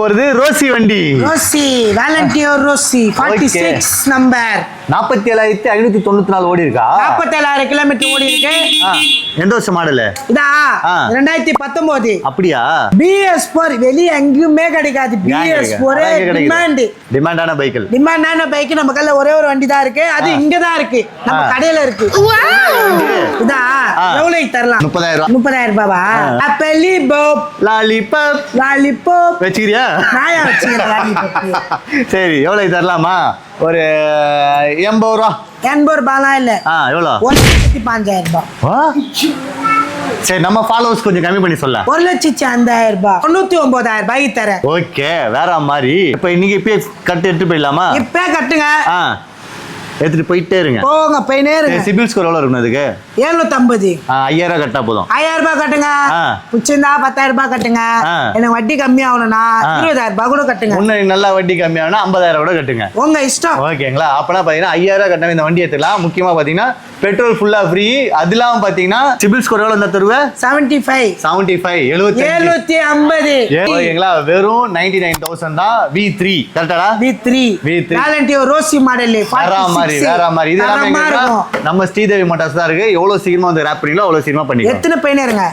போறது ரோசி வண்டி. Rousey வாலண்டியோ Rousey 46 number. 47,594 ஓடி இருக்கா? 47,000 கிலோமீட்டர் ஓடி இருக்கு. எந்த வருஷம் மாடலு? இதா 2019. அப்படியா? BS4 வெளிய எங்கேயுமே கிடைக்காது. BS4 டிமாண்டான பைக்கில். டிமாண்டான பைக் நம்ம கையில ஒரே ஒரு வண்டி தான் இருக்கு. அது இங்க தான் இருக்கு, நம்ம கடையில இருக்கு. இதா எவ்வளவு தரலாம்? 30,000 ரூபாவா? அப்பலி பாப் லாலிபாப் வச்சுக்கிறியா? நாயா வச்சுக்கிறேன் லாலிபாப். சரி, எவ்வளவு தரலாமா? ஒரு 80 ரூபா. 80 ரூபாலாம் இல்ல. எவ்வளோ? 1,05,000 ரூபாய். சரி, நம்ம ஃபாலோவர்ஸ் கொஞ்சம் கம்மி பண்ணி சொல்ல. 1,05,000 ரூபாய். 99,000 ரூபாய்க்கு தரேன். ஓகே, வேற மாதிரி. இப்ப இன்னைக்கு இப்பயே கட்டு எடுத்து போயிடலாமா? இப்ப கட்டுங்க. எடுத்துட்டு போயிட்டே இருங்க. போங்க, போயினே இருங்க. சிபில் ஸ்கோர் எவ்வளவு இருக்கும் அதுக்கு? 750. 5,000 கட்டா போதும். 5,000 ரூபாய் கட்டுங்க. பிடிச்சிருந்தா 10,000 ரூபாய் கட்டுங்க. எனக்கு வட்டி கம்மி ஆகணும்னா 20,000 ரூபாய் கூட கட்டுங்க. இன்னும் நல்லா வட்டி கம்மியானா 50,000 கூட கட்டுங்க. உங்க இஷ்டம். ஓகேங்களா? அப்பனா பாத்தீங்கன்னா 5,000 கட்டவே இந்த வண்டி எடுத்துக்கலாம். முக்கியமா பாத்தீங்கன்னா பெட்ரோல் ஃபுல்லா ஃப்ரீ. அதெல்லாம் பாத்தீங்கன்னா சிபில் ஸ்கோர் எவ்வளவு இருந்தா தருவ? 75 750. ஓகேங்களா? வெறும் 99,000 தான். V3 கரெக்டாடா? V3 வாலண்டியோ Rousey model. வேற மாதிரி. இது நம்ம ஸ்ரீதேவி மோட்டார்ஸ் தான் இருக்கு. எவ்வளவு சீக்கிரமா வந்து ரேப் பண்ணீங்களோ அவ்வளவு சீக்கிரமா பண்ணிக்கலாம். எத்தனை பையனே இருங்க.